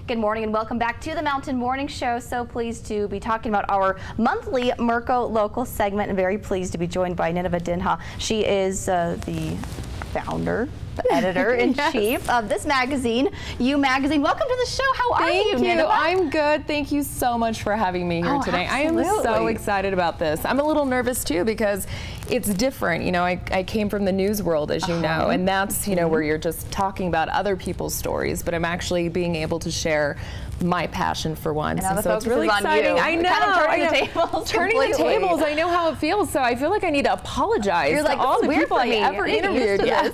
Good morning and welcome back to the Mountain Morning Show. So pleased to be talking about our monthly Merco Local segment and very pleased to be joined by Nineveh Dinha. She is the founder, the editor-in-chief of this magazine, You Magazine. Welcome to the show. How are you, Nineveh? I'm good. Thank you so much for having me here today. Absolutely. I am so excited about this. I'm a little nervous too because it's different. You know, I came from the news world, as you know, and that's, you know, where you're just talking about other people's stories, but I'm actually being able to share my passion for once. And so it's really exciting. I know. Kind of turning the tables. Turning the tables. I know how it feels. So I feel like I need to apologize to all the people I ever interviewed. I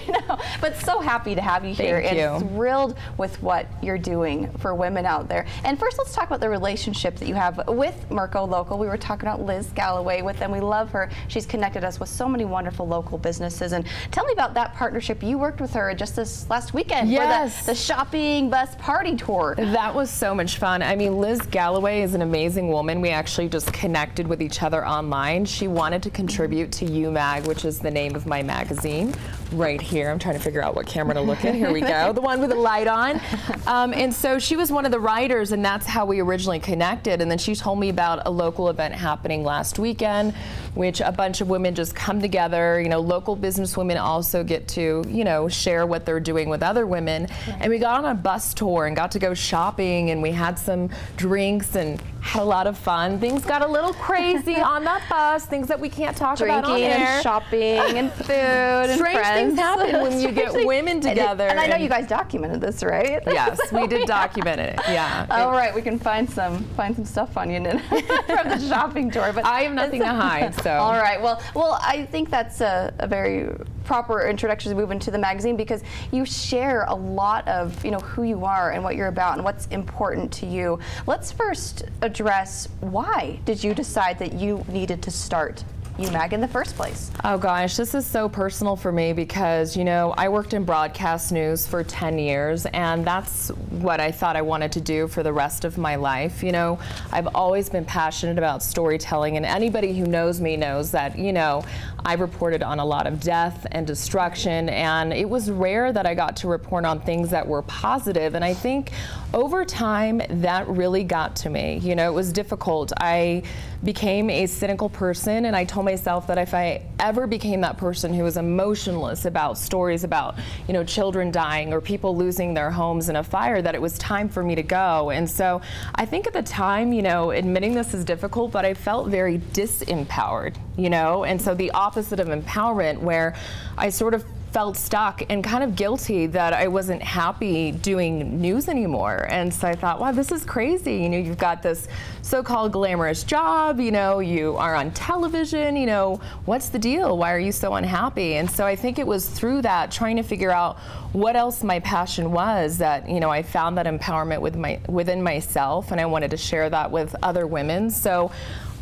know. But so happy to have you here and thrilled with what you're doing for women out there. And first, let's talk about the relationship that you have with Merco Local. We were talking about Liz Galloway with them. We love her. She's connected us with so many wonderful local businesses. And tell me about that partnership. You worked with her just this last weekend for the shopping bus party tour. That was so much fun. I mean, Liz Galloway is an amazing woman. We actually just connected with each other online. She wanted to contribute to You Mag, which is the name of my magazine, right here. I'm trying to figure out what camera to look at. Here we go. The one with the light on. And so she was one of the writers, and that's how we originally connected. And then she told me about a local event happening last weekend, which a bunch of women just come together. You know, local businesswomen also get to, you know, share what they're doing with other women. And we got on a bus tour and got to go shopping, and we had some drinks and had a lot of fun. Things got a little crazy on that bus, things that we can't talk about on air. Drinking and shopping and food and Strange friends. Things happen when you get women together. And I know you guys documented this, right? Yes, we did document it. Yeah. All right, we can find some stuff on you from the shopping tour. But I have nothing to hide. So. All right. Well, I think that's a very proper introduction to move into the magazine because you share a lot of, you know, who you are and what you're about and what's important to you. Let's first address, why did you decide that you needed to start You Mag in the first place? Oh gosh, this is so personal for me because, you know, I worked in broadcast news for 10 years and that's what I thought I wanted to do for the rest of my life. You know, I've always been passionate about storytelling, and anybody who knows me knows that, you know, I reported on a lot of death and destruction, and it was rare that I got to report on things that were positive, and I think over time that really got to me. You know, it was difficult. I became a cynical person, and I told myself that if I ever became that person who was emotionless about stories about, you know, children dying or people losing their homes in a fire, that it was time for me to go. And so I think at the time, you know, admitting this is difficult, but I felt very disempowered, you know, and so the opposite of empowerment, where I sort of felt stuck and kind of guilty that I wasn't happy doing news anymore. And so I thought, wow, this is crazy. You know, you've got this so-called glamorous job, you know, you are on television, you know, what's the deal? Why are you so unhappy? And so I think it was through that, trying to figure out what else my passion was, that, you know, I found that empowerment within myself, and I wanted to share that with other women. So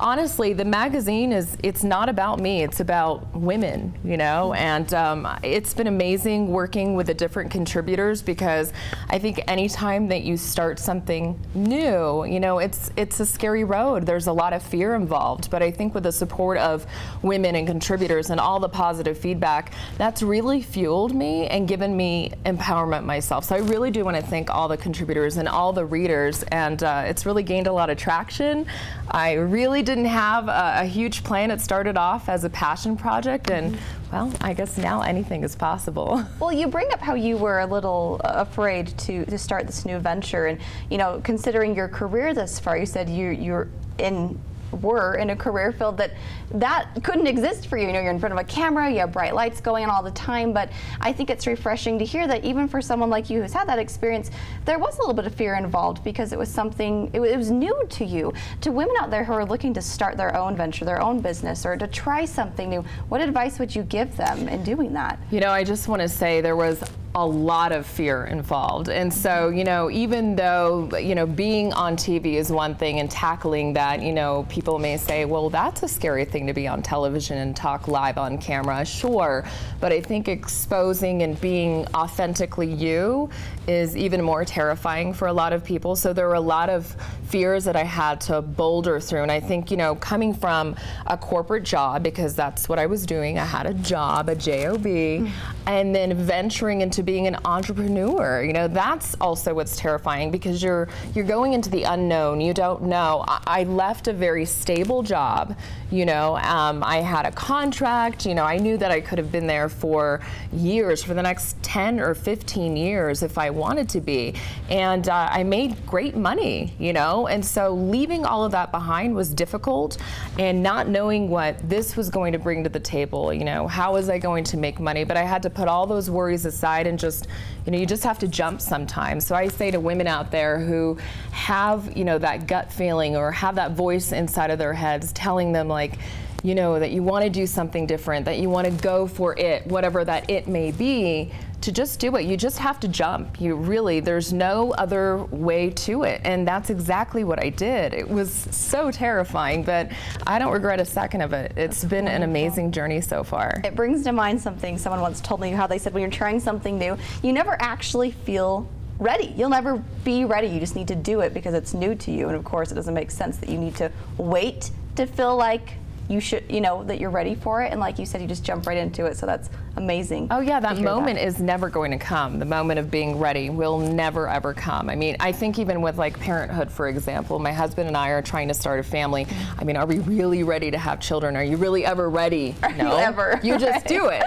honestly, the magazine it's not about me, it's about women, you know, and it's been amazing working with the different contributors, because I think anytime that you start something new, you know, it's a scary road. There's a lot of fear involved, but I think with the support of women and contributors and all the positive feedback, that's really fueled me and given me empowerment myself. So I really do want to thank all the contributors and all the readers, and it's really gained a lot of traction. I really didn't have a huge plan. It started off as a passion project, and well, I guess now anything is possible. Well, you bring up how you were a little afraid to start this new venture, and, you know, considering your career thus far, you said were in a career field that couldn't exist for you. You know, you're in front of a camera, you have bright lights going on all the time, but I think it's refreshing to hear that even for someone like you who's had that experience, there was a little bit of fear involved because it was something, it was new to you. To women out there who are looking to start their own venture, their own business, or to try something new, what advice would you give them in doing that? You know, I just want to say there was a lot of fear involved. And so, you know, even though, you know, being on TV is one thing and tackling that, you know, people may say, well, that's a scary thing to be on television and talk live on camera. Sure. But I think exposing and being authentically you is even more terrifying for a lot of people. So there were a lot of fears that I had to boulder through. And I think, you know, coming from a corporate job, because that's what I was doing, I had a job, a job, and then venturing into to being an entrepreneur. You know, that's also what's terrifying, because you're going into the unknown. You don't know. I left a very stable job. You know, I had a contract. You know, I knew that I could have been there for years, for the next 10 or 15 years if I wanted to be. And I made great money, you know, and so leaving all of that behind was difficult, and not knowing what this was going to bring to the table. You know, how was I going to make money? But I had to put all those worries aside and just, you know, you just have to jump sometimes. So I say to women out there who have, you know, that gut feeling or have that voice inside of their heads telling them, like, you know, that you want to do something different, that you want to go for it, whatever that it may be, to just do it. You just have to jump. You really, there's no other way to it. And that's exactly what I did. It was so terrifying, but I don't regret a second of it. It's been an amazing journey so far. It brings to mind something someone once told me, how they said when you're trying something new, you never actually feel ready. You'll never be ready. You just need to do it because it's new to you. And of course, it doesn't make sense that you need to wait to feel like you should, you know, that you're ready for it. And like you said, you just jump right into it. So that's amazing. Oh yeah, that moment is never going to come. The moment of being ready will never ever come. I mean, I think even with like parenthood, for example, my husband and I are trying to start a family. I mean, are we really ready to have children? Are you really ever ready? No. Ever. You just do it.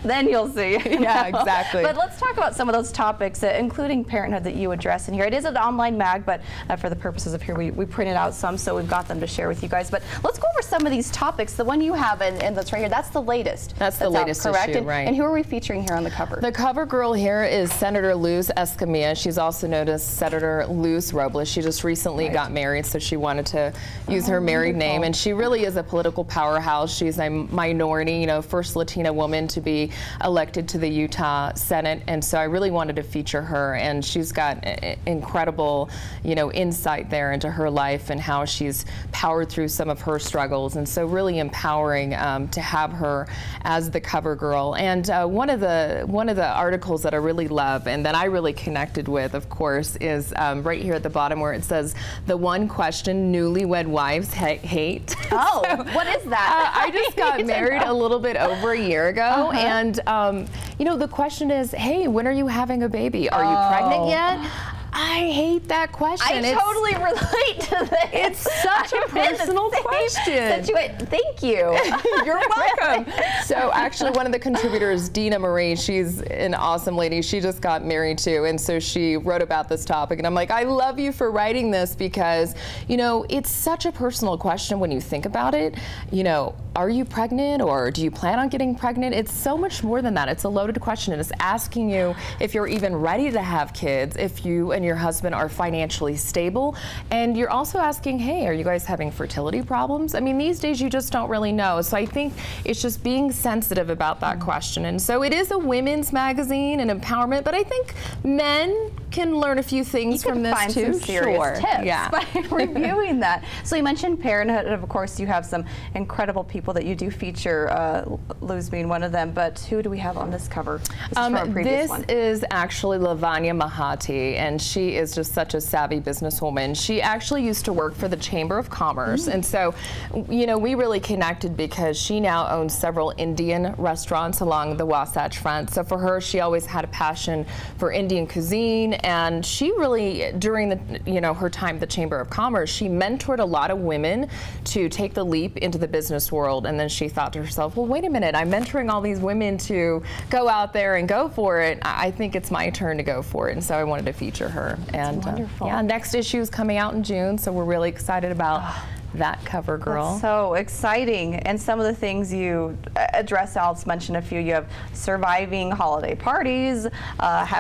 Then you'll see. Yeah, exactly. But let's talk about some of those topics, including parenthood, that you address in here. It is an online mag, but for the purposes of here, we printed out some, so we've got them to share with you guys. But let's go over some of these topics. The one you have, and that's right here, that's the latest. That's the latest correct? issue, right. And who are we featuring here on the cover? The cover girl here is Senator Luz Escamilla. She's also known as Senator Luz Robles. She just recently got married, so she wanted to use her married name, and she really is a political powerhouse. She's a minority, you know, first Latina woman to be elected to the Utah Senate, and so I really wanted to feature her, and she's got incredible, you know, insight there into her life and how she's powered through some of her struggles, and so really empowering to have her as the cover girl. And one of the articles that I really love and that I really connected with, of course, is right here at the bottom where it says, "The one question newlywed wives hate." Oh, so, what is that? I just got married a little bit over a year ago, and you know, the question is, hey, when are you having a baby? Are you pregnant yet? I hate that question. I totally relate to this. It's such a personal question. Thank you. You're welcome. So actually one of the contributors, Dina Marie, she's an awesome lady. She just got married too, and so she wrote about this topic, and I'm like, I love you for writing this, because, you know, it's such a personal question when you think about it. You know, are you pregnant, or do you plan on getting pregnant? It's so much more than that. It's a loaded question, and it's asking you if you're even ready to have kids, if you and your husband are financially stable, and you're also asking, hey, are you guys having fertility problems? I mean, these days you just don't really know. So I think it's just being sensitive about that question. And so it is a women's magazine and empowerment, but I think men can learn a few things from this too. Some serious tips by reviewing that. So you mentioned parenthood, and of course you have some incredible people that you do feature, Luz being one of them, but who do we have on this cover? This is from a previous one. Is actually Lavanya Mahati, and she is just such a savvy businesswoman. She actually used to work for the Chamber of Commerce, and so, you know, we really connected because she now owns several Indian restaurants along the Wasatch Front. So for her, she always had a passion for Indian cuisine, and she really, during the, you know, her time at the Chamber of Commerce, she mentored a lot of women to take the leap into the business world. And then she thought to herself, well, wait a minute, I'm mentoring all these women to go out there and go for it. I think it's my turn to go for it. And so I wanted to feature her. And yeah, next issue is coming out in June, so we're really excited about that cover girl. That's so exciting. And some of the things you address, I'll just mention a few. You have surviving holiday parties,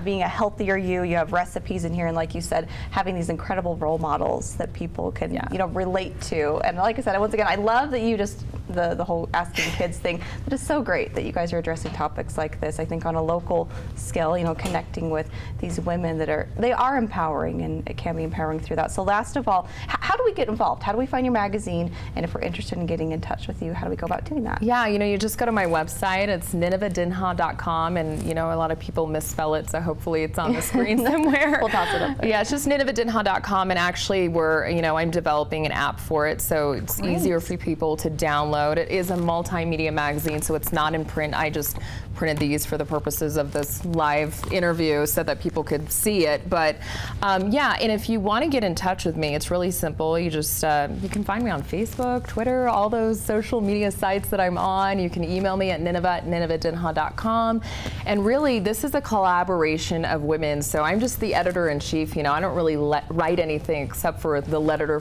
being a healthier you have recipes in here, and like you said, having these incredible role models that people can you know, relate to. And like I said, once again, I love that you just the whole asking kids thing. It is so great that you guys are addressing topics like this. I think on a local scale, you know, connecting with these women that are empowering, and it can be empowering through that. So last of all, how do we get involved? How do we find your magazine? And if we're interested in getting in touch with you, how do we go about doing that? Yeah, you know, you just go to my website. It's ninevadinha.com, and you know, a lot of people misspell it, so hopefully it's on the screen somewhere. We'll toss it up there. Yeah, it's just ninevadinha.com, and actually I'm developing an app for it, so it's easier for people to download download. It is a multimedia magazine, so it's not in print. I just printed these for the purposes of this live interview so that people could see it. But yeah, and if you want to get in touch with me, it's really simple. You just you can find me on Facebook, Twitter, all those social media sites that I'm on. You can email me at nineveh@ninevehdenha.com. And really, this is a collaboration of women. So I'm just the editor-in-chief. You know, I don't really write anything except for the letter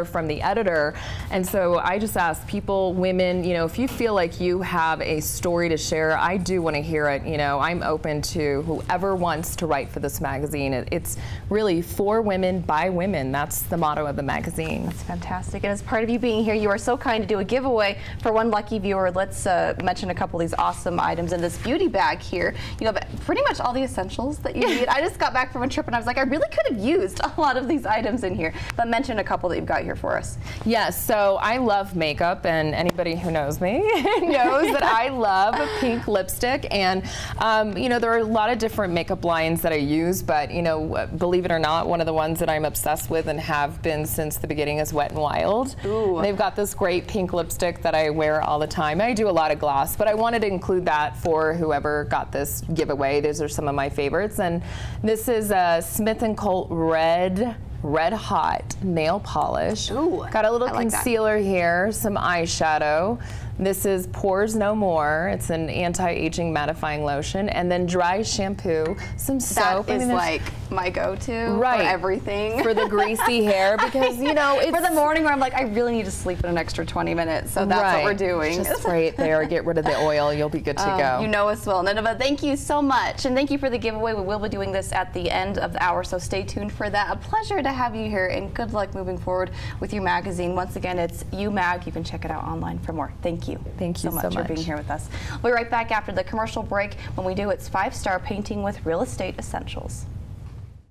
from the editor. And so I just ask people, women, you know, if you feel like you have a story to share, I do want to hear it. You know, I'm open to whoever wants to write for this magazine. It's really for women, by women. That's the motto of the magazine. That's fantastic. And as part of you being here, you are so kind to do a giveaway for one lucky viewer. Let's mention a couple of these awesome items in this beauty bag here. You know, pretty much all the essentials that you need. I just got back from a trip and I was like, I really could have used a lot of these items in here. But mention a couple that you've got here for us. Yes, so I love makeup, and anybody who knows me knows that I love a pink lipstick. And you know, there are a lot of different makeup lines that I use, but you know, believe it or not, one of the ones that I'm obsessed with and have been since the beginning is Wet n Wild. Ooh. They've got this great pink lipstick that I wear all the time. I do a lot of gloss, but I wanted to include that for whoever got this giveaway. Those are some of my favorites. And this is a Smith & Colt Red Hot nail polish. Ooh, got a little I like concealer here, some eyeshadow. This is Pores No More. It's an anti-aging mattifying lotion, and then dry shampoo, some soap. That is like my go-to for everything. For the greasy hair, because you know, it's for the morning where I'm like, I really need to sleep in an extra 20 minutes, so that's what we're doing. Just spray it there, get rid of the oil, you'll be good to go. You know us well. Nineveh, thank you so much, and thank you for the giveaway. We will be doing this at the end of the hour, so stay tuned for that. A pleasure to have you here, and good luck moving forward with your magazine. Once again, it's UMag. You can check it out online for more. Thank you. Thank you so much for being here with us. We'll be right back after the commercial break. When we do, it's 5-star painting with real estate essentials.